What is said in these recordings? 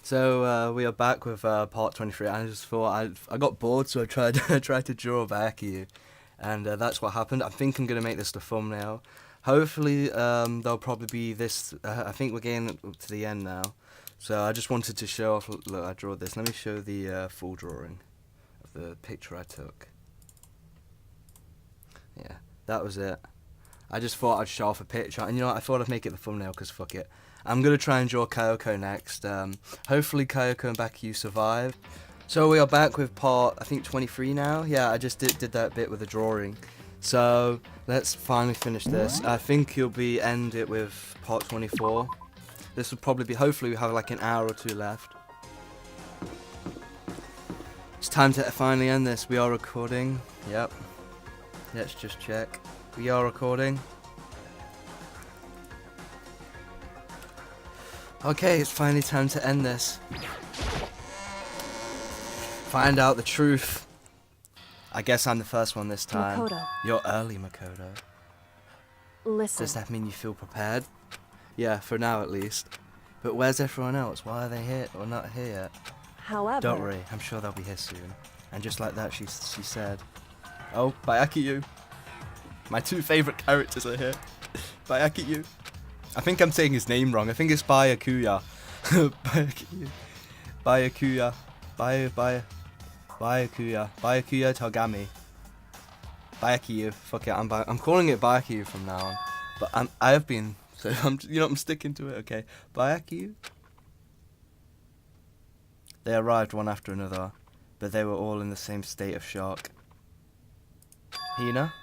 So we are back with part 23. I just thought I got bored, so I tried tried to draw Baeki, and that's what happened. I think I'm gonna make this the thumbnail. Hopefully, there'll probably be this. I think we're getting to the end now, so I just wanted to show off. Look, I drew this. Let me show the full drawing of the picture I took. Yeah, that was it. I just thought I'd show off a picture, and you know what? I thought I'd make it the thumbnail because fuck it. I'm going to try and draw Kyoko next. Hopefully Kyoko and Baku survive. So we are back with part, I think 23 now. Yeah, I just did that bit with the drawing. So let's finally finish this. I think you'll end it with part 24. This will probably be, hopefully we have like an hour or two left. It's time to finally end this. We are recording. Yep. Let's just check. We are recording. Okay, it's finally time to end this. Find out the truth. I guess I'm the first one this time. Makoto. You're early, Makoto. Listen. Does that mean you feel prepared? Yeah, for now at least. But where's everyone else? Why are they here or not here yet? However, Don't worry, I'm sure they'll be here soon. And just like that, she said, "Oh, Byakuyu. My two favorite characters are here. Byakuyu." I think I'm saying his name wrong. I think it's Byakuya. Byakuya. Byakuya. Byakuya Togami. Byakuyu. Fuck it. I'm calling it Byakuyu from now on. But I have been. So I'm sticking to it. Okay. Byakuyu. They arrived one after another, but they were all in the same state of shock. Hina?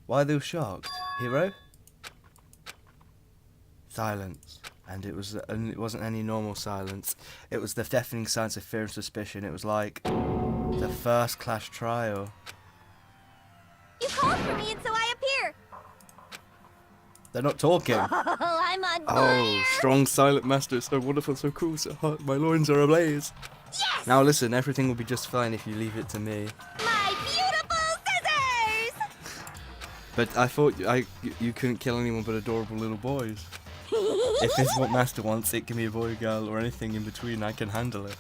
Why are they all shocked? Hiro? Silence, and it wasn't any normal silence. It was the deafening silence of fear and suspicion. It was like the first clash trial. You called for me and so I appear. They're not talking. Oh, I'm on fire. Oh, strong silent master, so wonderful, so cool, so hot. My loins are ablaze. Yes! Now listen, everything will be just fine if you leave it to me. My beautiful scissors! But I thought you couldn't kill anyone but adorable little boys. If it's what Master wants, it can be a boy, girl, or anything in between. I can handle it.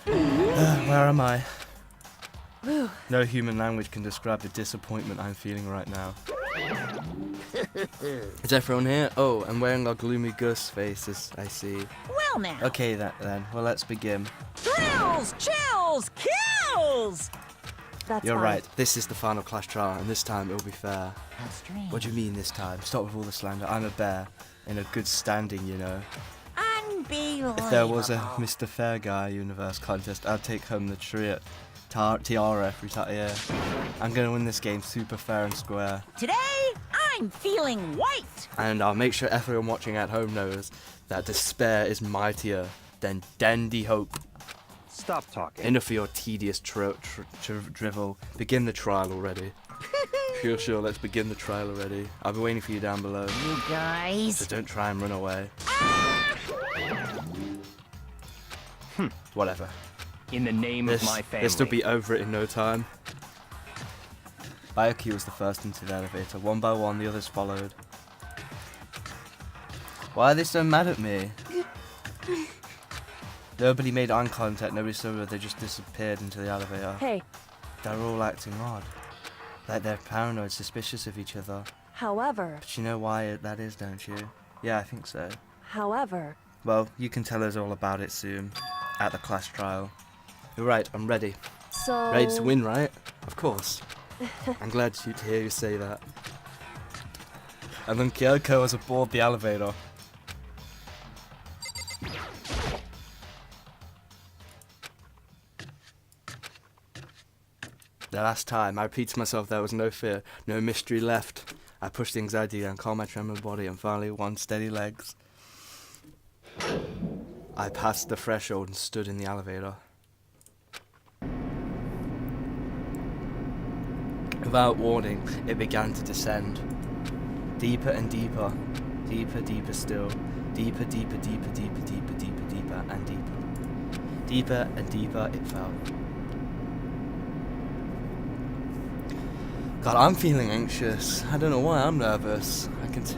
Where am I? No human language can describe the disappointment I'm feeling right now. Is everyone here? Oh, I'm wearing our gloomy Gus faces, I see. Well now. Okay, then. Well, let's begin. Thrills, chills, kills! that's You're fine. right. This is the final clash trial, and this time it'll be fair. How strange. What do you mean this time? Stop with all the slander. I'm a bear, in a good standing, you know. Unbelievable. If there was a Mr. Fair Guy universe contest, I'd take home the tiara every year. I'm gonna win this game super fair and square. Today, I'm feeling white. And I'll make sure everyone watching at home knows that despair is mightier than dandy hope. Stop talking. Enough of your tedious drivel. Begin the trial already. Sure, let's begin the trial already. I'll be waiting for you down below. You guys. So don't try and run away. Whatever. In the name of my family. This will be over it in no time. Bayuki was the first into the elevator. One by one, the others followed. Why are they so mad at me? Nobody made eye contact, nobody saw her, they just disappeared into the elevator. Hey, They're all acting odd. Like they're paranoid, suspicious of each other. however, But you know why that is, don't you? Yeah, I think so. however, Well, you can tell us all about it soon. At the class trial. You're right, I'm ready. so... Ready to win, right? Of course. I'm glad to hear you say that. And then Kyoko was aboard the elevator. The last time, I repeat to myself, there was no fear, no mystery left. I pushed the anxiety down, calmed my trembling body, and finally won steady legs. I passed the threshold and stood in the elevator. Without warning, it began to descend. Deeper and deeper. Deeper, deeper still. Deeper, deeper, deeper, deeper, deeper, deeper, deeper, and deeper. Deeper and deeper it fell. God, I'm feeling anxious. I don't know why I'm nervous. I can tell.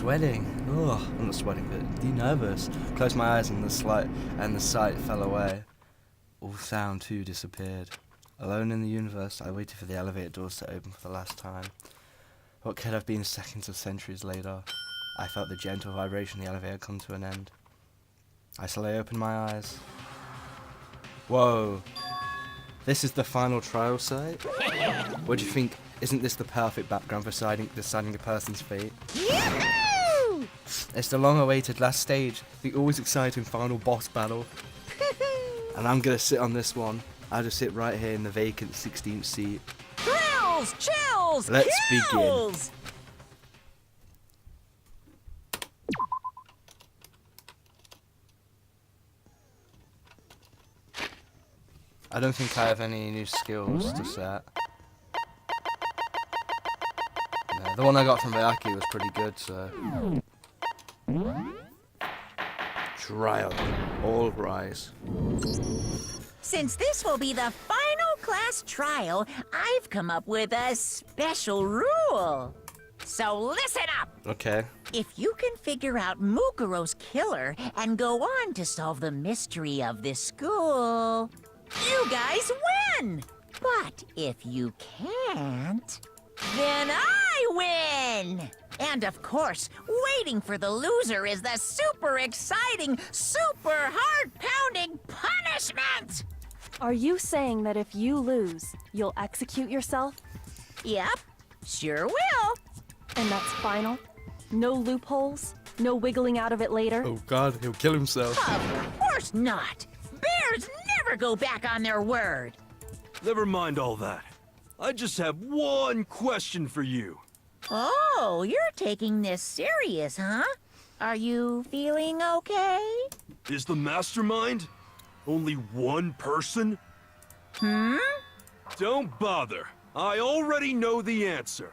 Sweating. Ugh, I'm not sweating, but nervous. Closed my eyes and the sight fell away. All sound too disappeared. Alone in the universe, I waited for the elevator doors to open for the last time. What could have been seconds of centuries later? I felt the gentle vibration of the elevator come to an end. I slowly opened my eyes. Whoa. This is the final trial site? What do you think? Isn't this the perfect background for deciding a person's fate? Yoo-hoo! It's the long-awaited last stage, the always exciting final boss battle. And I'm gonna sit on this one. I'll just sit right here in the vacant 16th seat. Thrills, chills, Let's begin. kills! I don't think I have any new skills to set. No, the one I got from Bayaki was pretty good, so... Trial. All rise. Since this will be the final class trial, I've come up with a special rule. So listen up! Okay. If you can figure out Mukuro's killer and go on to solve the mystery of this school, you guys win! But if you can't, then I win! And of course, waiting for the loser is the super exciting, super heart-pounding punishment! Are you saying that if you lose, you'll execute yourself? Yep, sure will. And that's final? No loopholes? No wiggling out of it later? Oh god, he'll kill himself. Of course not! Bears never go back on their word! Never mind all that. I just have one question for you. Oh, you're taking this serious, huh? Are you feeling okay? Is the mastermind only one person? Don't bother. I already know the answer.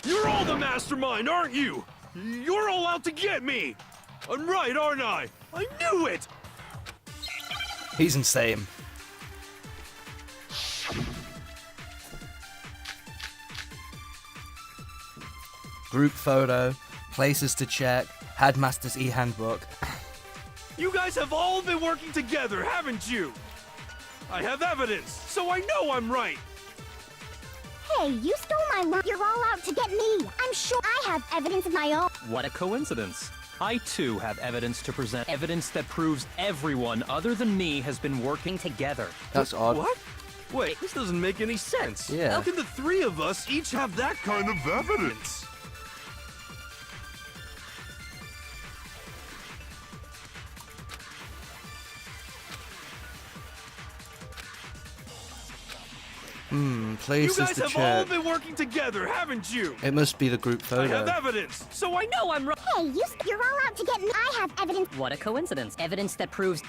You're all the mastermind, aren't you? You're all out to get me! I'm right, aren't I? I knew it! He's insane. Group photo, places to check, Headmaster's e-handbook. You guys have all been working together, haven't you? I have evidence, so I know I'm right. Hey, you stole my line. You're all out to get me. I'm sure I have evidence of my own. What a coincidence. I too have evidence to present. Evidence that proves everyone other than me has been working together. That's odd. What? Wait, this doesn't make any sense. Yeah. How can the three of us each have that kind of evidence? You Places guys to have all check. been working together, haven't you? It must be the group I have photo. evidence, so I know I'm right. Hey, you're all out to get me. I have evidence. What a coincidence. Evidence that proves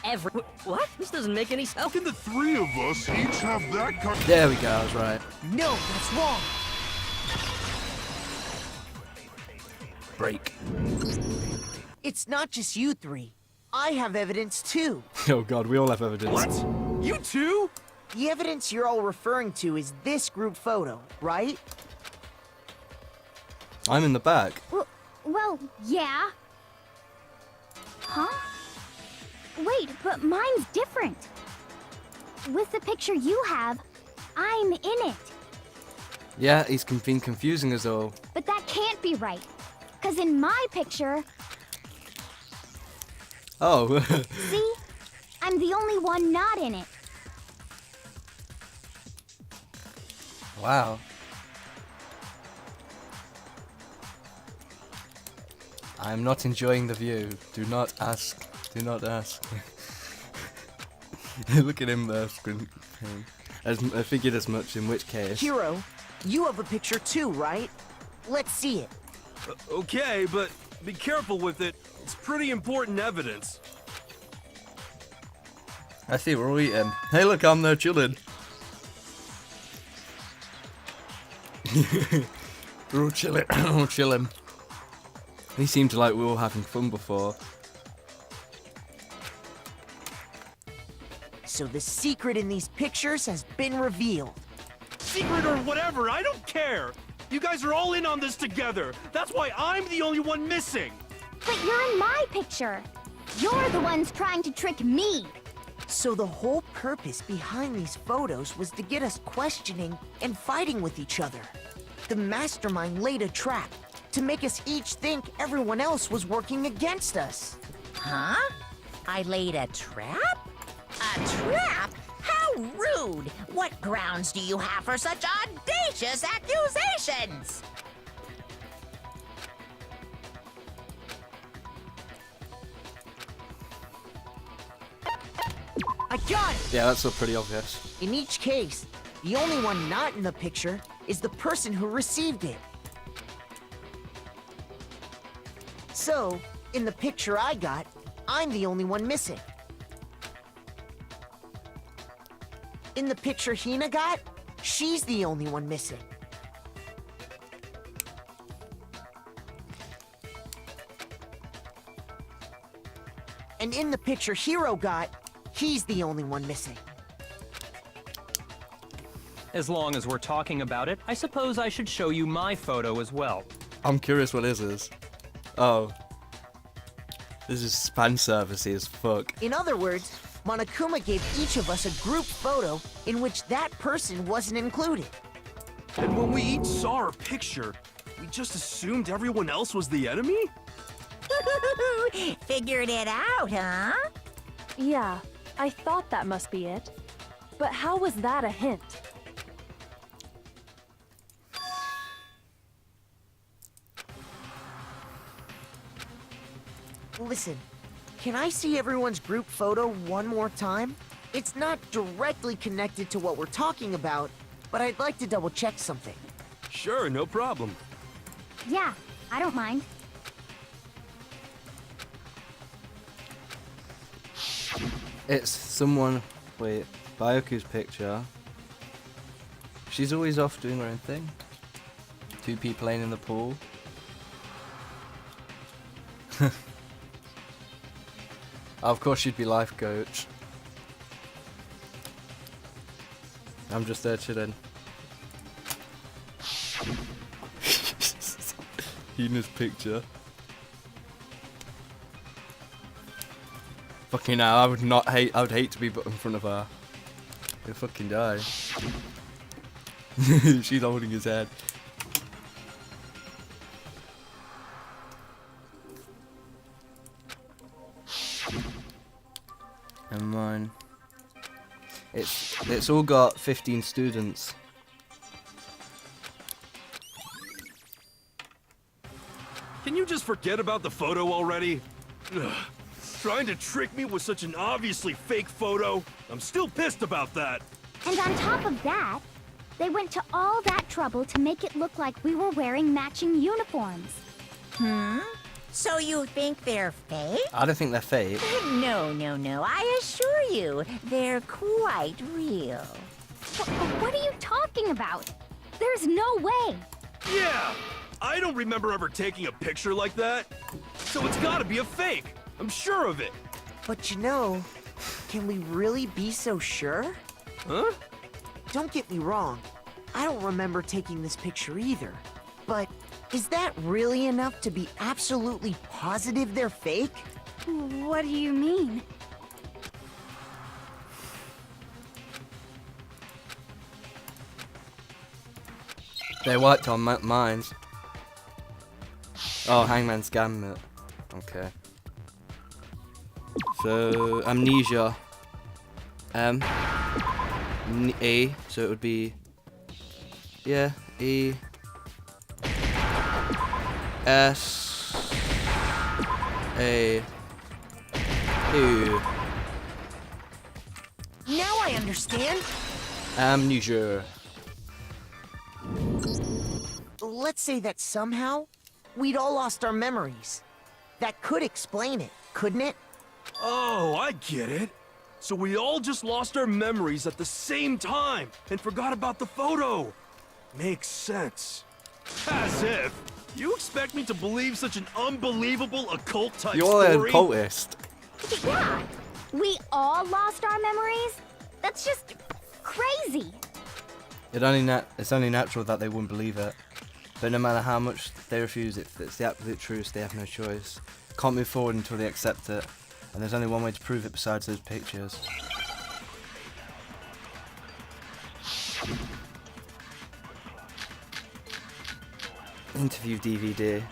What? This doesn't make any sense. How can the three of us each have that kind? There we go, I was right. No, that's wrong. Break. It's not just you three. I have evidence too. Oh god, we all have evidence. What? You too? The evidence you're all referring to is this group photo, right? I'm in the back. Well, yeah. Huh? Wait, but mine's different. With the picture you have, I'm in it. Yeah, he's been confusing us all. But that can't be right. Because in my picture, Oh. see? I'm the only one not in it. Wow. I'm not enjoying the view. Do not ask. Do not ask. Look at him there, squinting. I figured as much, in which case... Hero, you have a picture too, right? Let's see it. Okay, but be careful with it. It's pretty important evidence. I see, we're all eating. Hey look, I'm there chilling. We're all chilling. All chilling. He seemed like we were all having fun before. So the secret in these pictures has been revealed. Secret or whatever, I don't care. You guys are all in on this together. That's why I'm the only one missing. But you're in my picture. You're the ones trying to trick me. So the whole purpose behind these photos was to get us questioning and fighting with each other. The mastermind laid a trap to make us each think everyone else was working against us. Huh? I laid a trap? A trap? How rude! What grounds do you have for such audacious accusations? I got it! Yeah, that's pretty obvious. In each case, the only one not in the picture is the person who received it. So, in the picture I got, I'm the only one missing. In the picture Hina got, she's the only one missing. And in the picture Hiro got, he's the only one missing. As long as we're talking about it, I suppose I should show you my photo as well. I'm curious what his is. Oh. This is fan servicey as fuck. In other words, Monokuma gave each of us a group photo in which that person wasn't included. And when we each saw our picture, we just assumed everyone else was the enemy? Figured it out, huh? Yeah, I thought that must be it. But how was that a hint? Listen, can I see everyone's group photo one more time? It's not directly connected to what we're talking about, but I'd like to double check something. Sure, no problem. Yeah, I don't mind. It's someone. Wait, Byaku's picture. She's always off doing her own thing. 2P playing in the pool. Of course she'd be life coach. I'm just there chilling. Hina's picture. Fucking hell, I would hate to be in front of her. I'd fucking die. She's holding his head. And mine. It's all got 15 students. Can you just forget about the photo already? Ugh. Trying to trick me with such an obviously fake photo? I'm still pissed about that. And on top of that, they went to all that trouble to make it look like we were wearing matching uniforms. So you think they're fake? I don't think they're fake. No, no, no. I assure you, they're quite real. What are you talking about? There's no way. Yeah! I don't remember ever taking a picture like that. So it's gotta be a fake. I'm sure of it. But you know, can we really be so sure? Huh? Don't get me wrong, I don't remember taking this picture either. But is that really enough to be absolutely positive they're fake? What do you mean? They wiped on mines. Oh, Hangman's Gambit. Okay. So, Amnesia. A, so it would be... Yeah, E... S... A... U... Now I understand. Amnesia. Let's say that somehow we'd all lost our memories. That could explain it, couldn't it? Oh, I get it. So we all just lost our memories at the same time and forgot about the photo. Makes sense. As if. You expect me to believe such an unbelievable occult-type You're an story? occultist. Yeah, we all lost our memories? That's just crazy. It's only natural that they wouldn't believe it. But no matter how much they refuse it, if it's the absolute truth, they have no choice. Can't move forward until they accept it. And there's only one way to prove it besides those pictures. Interview DVD.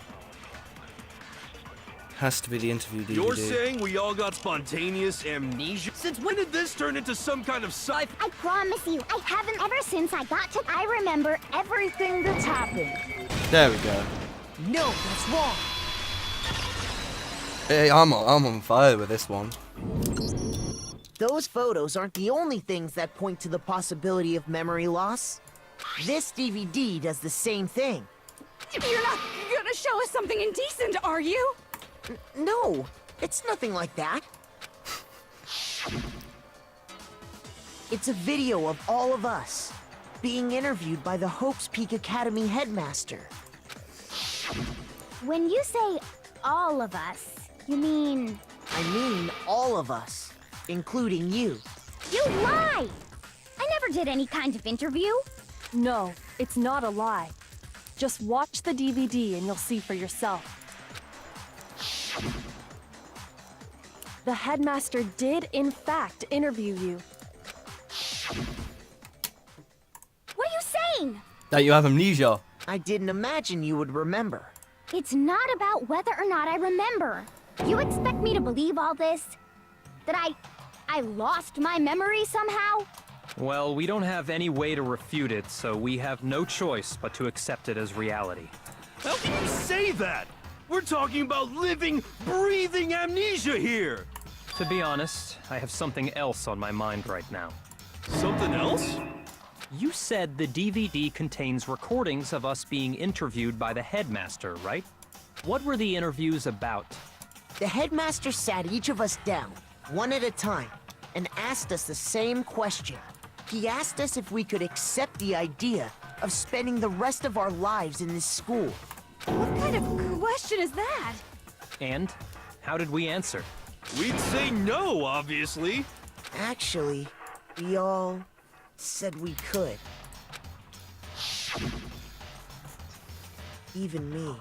Has to be the interview DVD. You're saying we all got spontaneous amnesia? Since when did this turn into some kind of sci- I promise you, I haven't ever since I got to. I remember everything that's happened. There we go. No, that's wrong. Hey, I'm on fire with this one. Those photos aren't the only things that point to the possibility of memory loss. This DVD does the same thing. You're not gonna show us something indecent, are you? No, it's nothing like that. It's a video of all of us being interviewed by the Hope's Peak Academy headmaster. When you say all of us, you mean I mean all of us, including you. you lie? I never did any kind of interview. No, it's not a lie. Just watch the DVD and you'll see for yourself. The headmaster did, in fact, interview you. What are you saying? That you have amnesia. I didn't imagine you would remember. It's not about whether or not I remember. You expect me to believe all this? That I lost my memory somehow? Well, we don't have any way to refute it, so we have no choice but to accept it as reality. How can you say that? We're talking about living, breathing amnesia here! To be honest, I have something else on my mind right now. Something else? You said the DVD contains recordings of us being interviewed by the headmaster, right? What were the interviews about? The headmaster sat each of us down, one at a time, and asked us the same question. He asked us if we could accept the idea of spending the rest of our lives in this school. What kind of question is that? And how did we answer? We'd say no, obviously. Actually, we all said we could. Even me.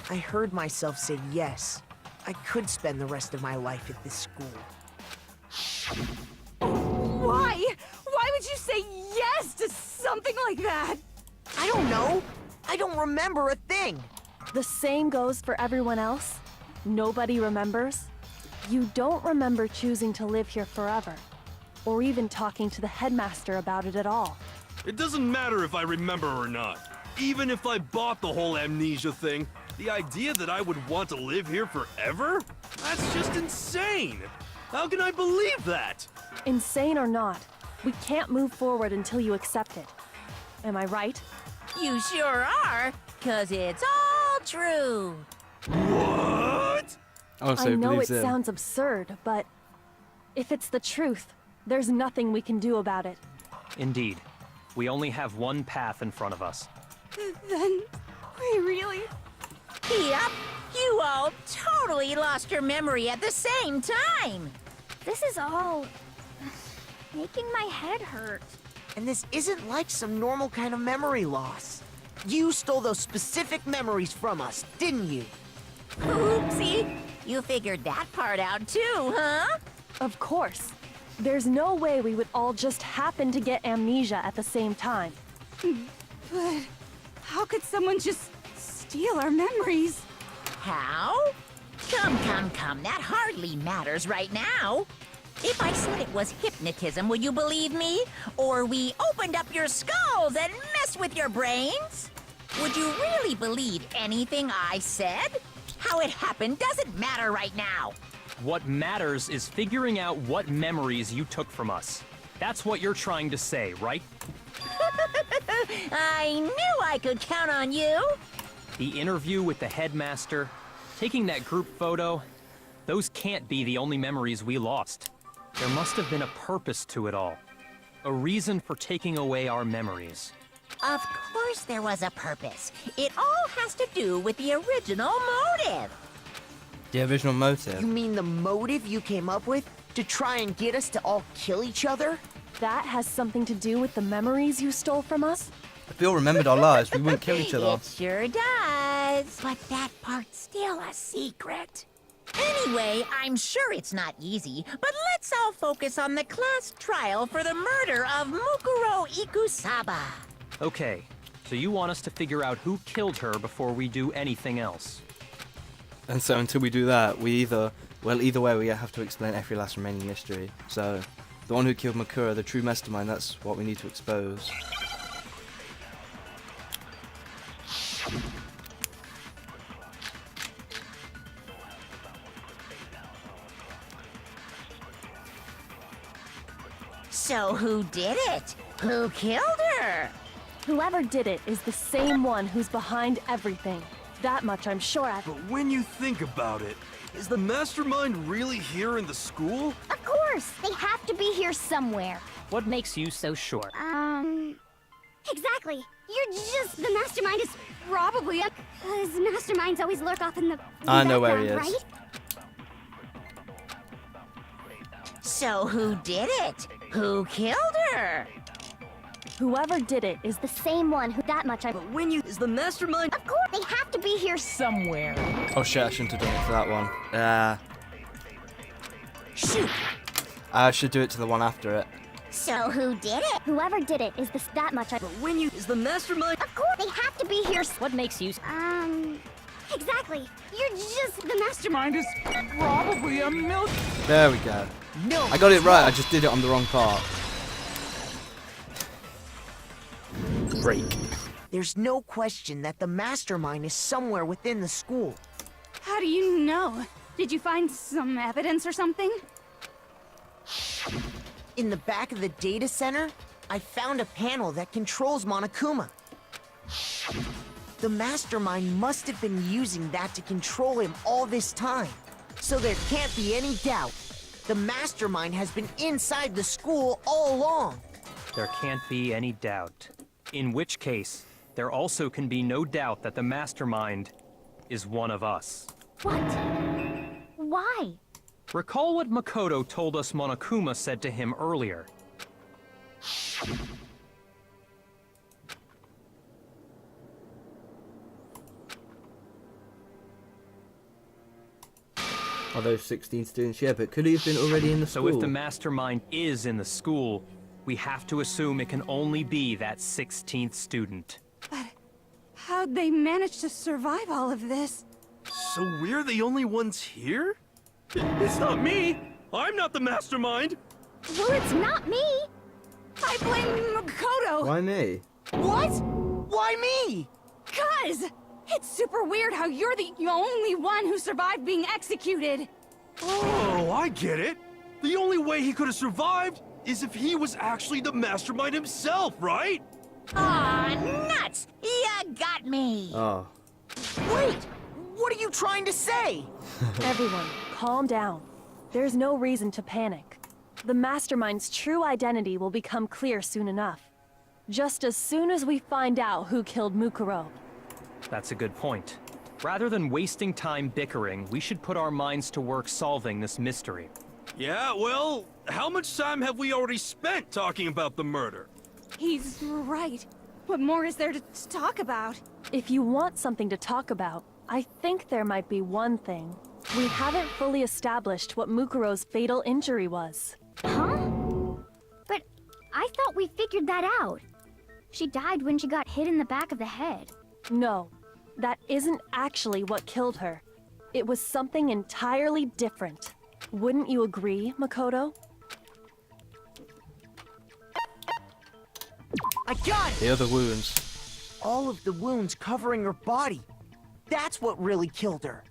I heard myself say yes. I could spend the rest of my life at this school. Why? Why would you say yes to something like that? I don't know. I don't remember a thing. The same goes for everyone else. Nobody remembers. You don't remember choosing to live here forever, or even talking to the headmaster about it at all. It doesn't matter if I remember or not. Even if I bought the whole amnesia thing, the idea that I would want to live here forever? That's just insane! How can I believe that? Insane or not, we can't move forward until you accept it. Am I right? You sure are, 'cause it's all true. What? Oh, so I know it believes him. sounds absurd, but if it's the truth, there's nothing we can do about it. Indeed. We only have one path in front of us. Then, we really... Yep, you all totally lost your memory at the same time. This is all making my head hurt. And this isn't like some normal kind of memory loss. You stole those specific memories from us, didn't you? Oopsie, you figured that part out too, huh? Of course. There's no way we would all just happen to get amnesia at the same time. But how could someone just steal our memories? How? Come, that hardly matters right now. If I said it was hypnotism, would you believe me? Or we opened up your skulls and messed with your brains? Would you really believe anything I said? How it happened doesn't matter right now. What matters is figuring out what memories you took from us. That's what you're trying to say, right? I knew I could count on you. The interview with the headmaster, taking that group photo, those can't be the only memories we lost. There must have been a purpose to it all. A reason for taking away our memories. Of course there was a purpose. It all has to do with the original motive. The original motive. You mean the motive you came up with to try and get us to all kill each other? That has something to do with the memories you stole from us? If we all remembered our lives, we wouldn't kill each other. It sure does. But that part's still a secret. Anyway, I'm sure it's not easy, but let's all focus on the class trial for the murder of Mukuro Ikusaba. Okay, so you want us to figure out who killed her before we do anything else. And so until we do that, either way, we have to explain every last remaining mystery. So, the one who killed Makura, the true mastermind, that's what we need to expose. So who did it? Who killed her? Whoever did it is the same one who's behind everything. That much I'm sure of. But when you think about it, is the mastermind really here in the school? Of course, they have to be here somewhere. What makes you so sure? Exactly. You're just the mastermind is probably up. Because masterminds always lurk off in the I know where he background, is. right? So who did it? Who killed her? Whoever did it is The same one who that much I. But when you is the mastermind. Of course, they have to be here somewhere. Oh shit, I shouldn't have done it to that one. Shoot. I should do it to the one after it. So who did it? Whoever did it is that much I. But when you is the mastermind. Of course, they have to be here. What makes you? Exactly. You're just the mastermind. Is probably a milk. There we go. No, I got it right, I just did it on the wrong part. Break. there's no question that the mastermind is somewhere within the school. How do you know? Did you find some evidence or something? In the back of the data center, I found a panel that controls Monokuma. The mastermind must have been using that to control him all this time. So there can't be any doubt. The mastermind has been inside the school all along. There can't be any doubt. In which case, there also can be no doubt that the mastermind is one of us. What? Why? Recall what Makoto told us Monokuma said to him earlier. Are those 16 students? Yeah, but could he have been already in the So school? if the mastermind is in the school, we have to assume it can only be that 16th student. How'd they manage to survive all of this? So we're the only ones here? It's not me! I'm not the mastermind! Well, it's not me. I blame Makoto! Why me? What? Why me? Cuz! It's super weird how you're the only one who survived being executed! Oh, I get it! The only way he could have survived is if he was actually the mastermind himself, right? Aw, nuts! You got me! Oh. Wait! What are you trying to say? Everyone, calm down. There's no reason to panic. The mastermind's true identity will become clear soon enough. Just as soon as we find out who killed Mukuro. That's a good point. Rather than wasting time bickering, we should put our minds to work solving this mystery. Yeah, well, how much time have we already spent talking about the murder? He's right. What more is there to talk about? If you want something to talk about, I think there might be one thing. We haven't fully established what Mukuro's fatal injury was. Huh? But I thought we figured that out. She died when she got hit in the back of the head. No, that isn't actually what killed her. It was something entirely different. Wouldn't you agree, Makoto? I got it! The other wounds. All of the wounds covering her body. That's what really killed her.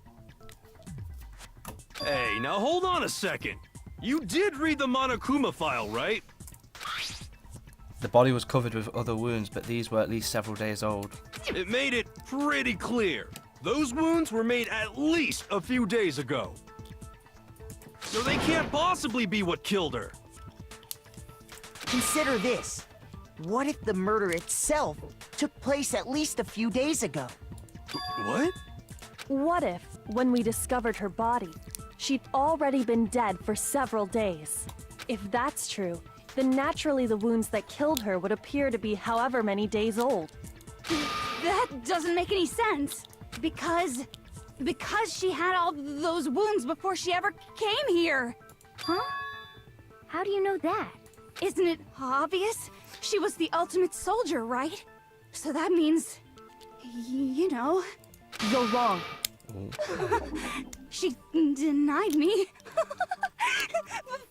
Hey, now hold on a second. You did read the Monokuma file, right? The body was covered with other wounds, but these were at least several days old. It made it pretty clear. Those wounds were made at least a few days ago. So they can't possibly be what killed her. Consider this. What if the murder itself took place at least a few days ago? What? What if, when we discovered her body, she'd already been dead for several days? If that's true, then naturally the wounds that killed her would appear to be however many days old. That doesn't make any sense. Because she had all those wounds before she ever came here. Huh? How do you know that? Isn't it obvious? She was the ultimate soldier, right? So that means, you know... You're wrong. She denied me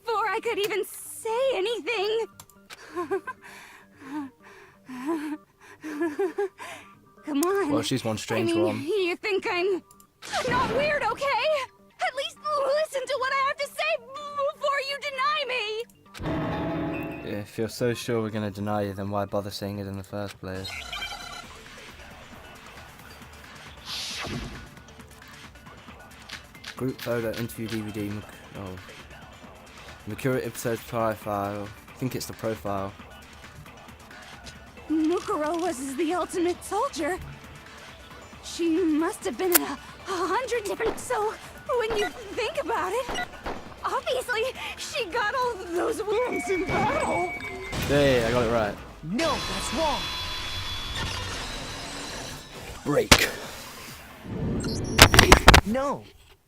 before I could even say anything. Come on. Well, she's one strange one. You think I'm not weird, okay? At least listen to what I have to say before you deny me. If you're so sure we're gonna deny you, then why bother saying it in the first place? Group photo, interview DVD, Mukuro episode profile. I think it's the profile. Mukuro was the ultimate soldier. She must have been in 100 different... So, when you think about it, obviously, she got all those wounds in battle. Hey, I got it right. No, that's wrong. Break. No,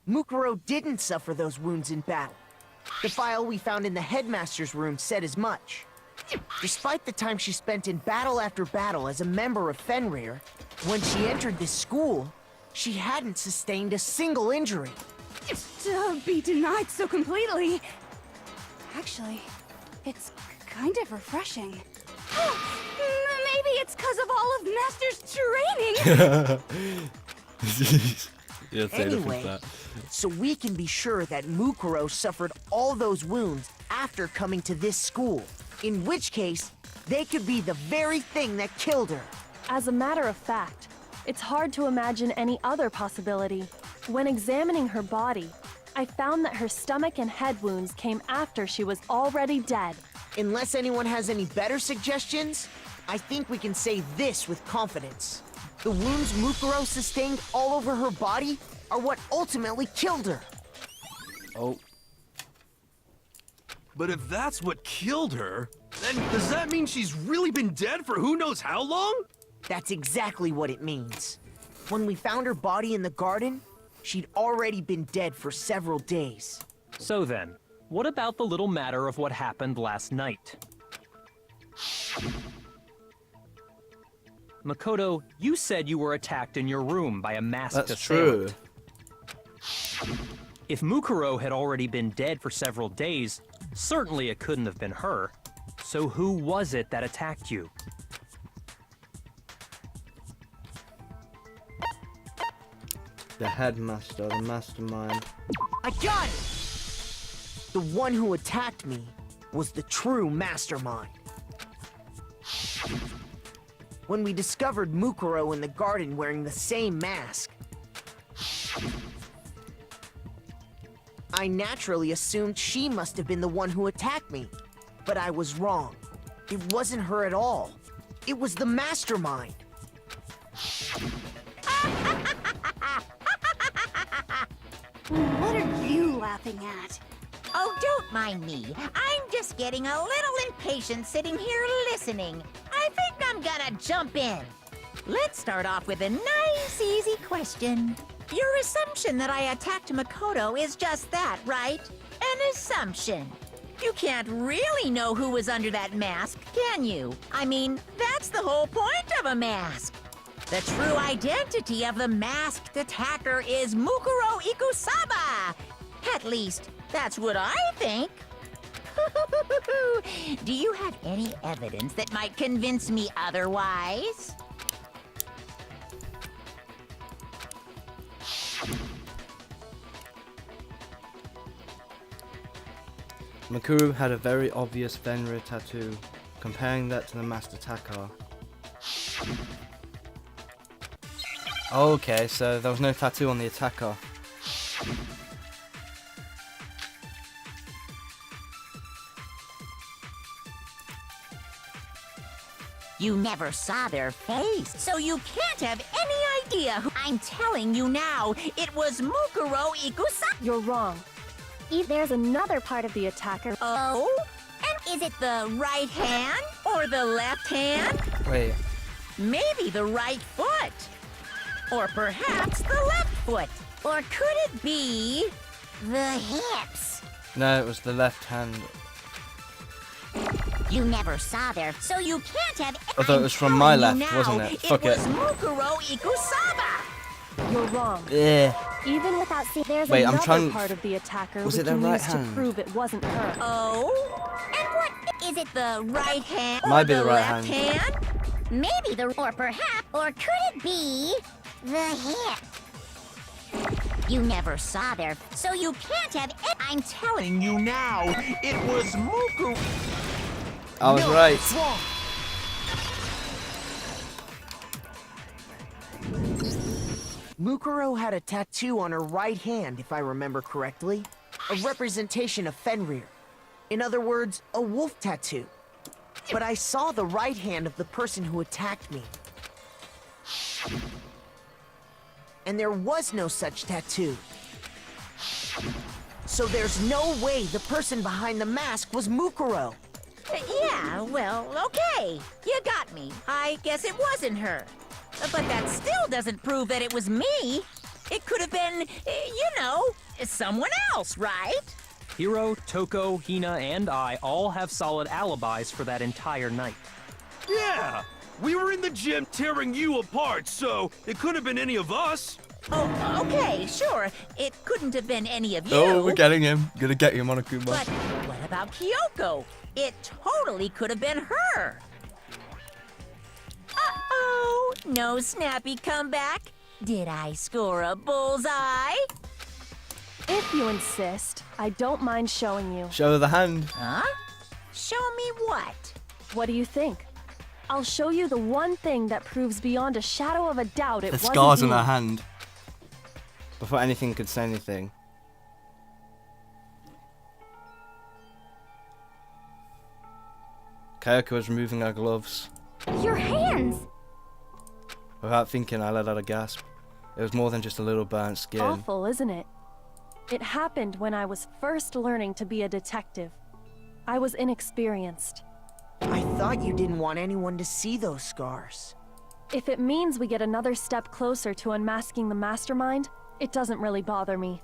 Mukuro didn't suffer those wounds in battle. The file we found in the headmaster's room said as much. Despite the time she spent in battle after battle as a member of Fenrir, when she entered this school, she hadn't sustained a single injury. To be denied so completely... Actually, it's kind of refreshing. Maybe it's because of all of Master's training. Yeah, Anyway, so we can be sure that Mukuro suffered all those wounds after coming to this school. In which case, they could be the very thing that killed her. As a matter of fact, it's hard to imagine any other possibility. When examining her body, I found that her stomach and head wounds came after she was already dead. Unless anyone has any better suggestions, I think we can say this with confidence. The wounds Mukuro sustained all over her body are what ultimately killed her. Oh. But if that's what killed her, then does that mean she's really been dead for who knows how long? That's exactly what it means. When we found her body in the garden, she'd already been dead for several days. So then, what about the little matter of what happened last night? Makoto, you said you were attacked in your room by a masked That's true. assailant. If Mukuro had already been dead for several days, certainly it couldn't have been her. So who was it that attacked you? The headmaster, the mastermind. I got it! The one who attacked me was the true mastermind. When we discovered Mukuro in the garden wearing the same mask, I naturally assumed she must have been the one who attacked me. But I was wrong. It wasn't her at all. It was the mastermind. What are you laughing at? Oh, don't mind me. I'm just getting a little impatient sitting here listening. I think I'm gonna jump in. Let's start off with a nice, easy question. Your assumption that I attacked Makoto is just that, right? An assumption. You can't really know who was under that mask, can you? I mean, that's the whole point of a mask. The true identity of the masked attacker is Mukuro Ikusaba. At least, that's what I think. Do you have any evidence that might convince me otherwise? Makuru had a very obvious Fenrir tattoo, comparing that to the masked attacker. Okay, so there was no tattoo on the attacker. You never saw their face, so you can't have any idea who... I'm telling you now, it was Mukuro Ikusaba. You're wrong. There's another part of the attacker. Oh? And Is it the right hand or the left hand? Wait. Maybe the right foot. Or perhaps the left foot. Or could it be the hips? No, it was the left hand. You never saw there, so you can't have. I thought it was from my left, wasn't it? Fuck it. It was Mukuro Ikusaba. You're wrong. Yeah. Even without seeing, there's Wait, I'm another trying- part of the attacker Was we it the can right use hand? to prove it wasn't her. Oh? And what is it, the right hand Might or be the right left hand? Maybe the. Or perhaps. Or could it be the hip? You never saw there, so you can't have. I'm telling You now, it was Mukuro. I was right. It's wrong. Mukuro had a tattoo on her right hand, if I remember correctly. A representation of Fenrir. In other words, a wolf tattoo. But I saw the right hand of the person who attacked me. And there was no such tattoo. So there's no way the person behind the mask was Mukuro. Yeah, well, okay. You got me. I guess it wasn't her. But that still doesn't prove that it was me. It could have been, someone else, right? Hiro, Toko, Hina, and I all have solid alibis for that entire night. Yeah! We were in the gym tearing you apart, so it couldn't have been any of us. Oh, okay, sure. It couldn't have been any of you. Oh, we're getting him. Gonna get you, Monokuma. But what about Kyoko? It totally could have been her. Uh-oh, no snappy comeback. Did I score a bullseye? If you insist, I don't mind showing you. Show her the hand. Huh? Show me what? What do you think? I'll show you the one thing that proves beyond a shadow of a doubt it The wasn't scars on me. her hand. Before anything could say anything. Kyoko was removing her gloves. Your hands! Without thinking, I let out a gasp. It was more than just a little burnt skin. Awful, isn't it? It happened when I was first learning to be a detective. I was inexperienced. I thought you didn't want anyone to see those scars. If it means we get another step closer to unmasking the mastermind, it doesn't really bother me.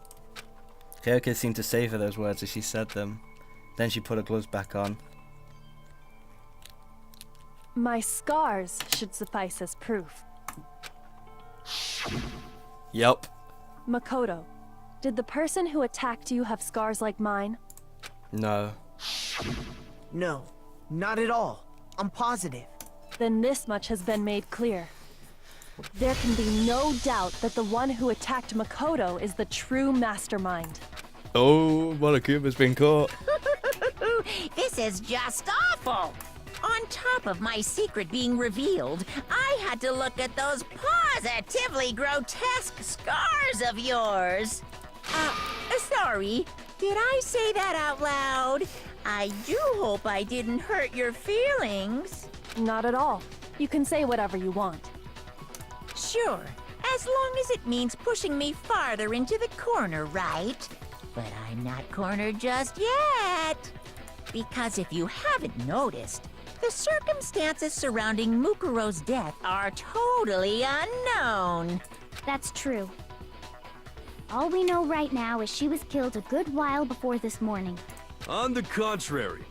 Kyoko seemed to savor those words as she said them. Then she put her gloves back on. My scars should suffice as proof. Yup. Makoto, did the person who attacked you have scars like mine? No. No, not at all. I'm positive. Then this much has been made clear. There can be no doubt that the one who attacked Makoto is the true mastermind. Oh, Monokuma's been caught. This is just awful. On top of my secret being revealed, I had to look at those positively grotesque scars of yours. Sorry, did I say that out loud? I do hope I didn't hurt your feelings. Not at all. You can say whatever you want. Sure, as long as it means pushing me farther into the corner, right? But I'm not cornered just yet. Because if you haven't noticed, the circumstances surrounding Mukuro's death are totally unknown. That's true. All we know right now is she was killed a good while before this morning. On the contrary,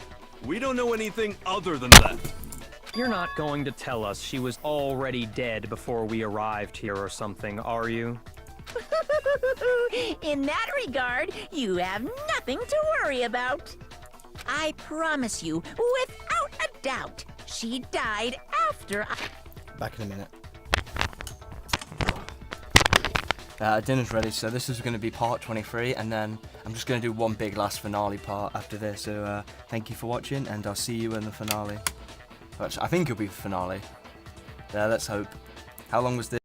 we don't know anything other than that. You're not going to tell us she was already dead before we arrived here or something, are you? In that regard, you have nothing to worry about. I promise you, without a doubt, she died after I... Back in a minute. Dinner's ready, so this is going to be part 23, and then I'm just going to do one big last finale part after this. So thank you for watching, and I'll see you in the finale. Which I think it'll be the finale. Yeah, let's hope. How long was this?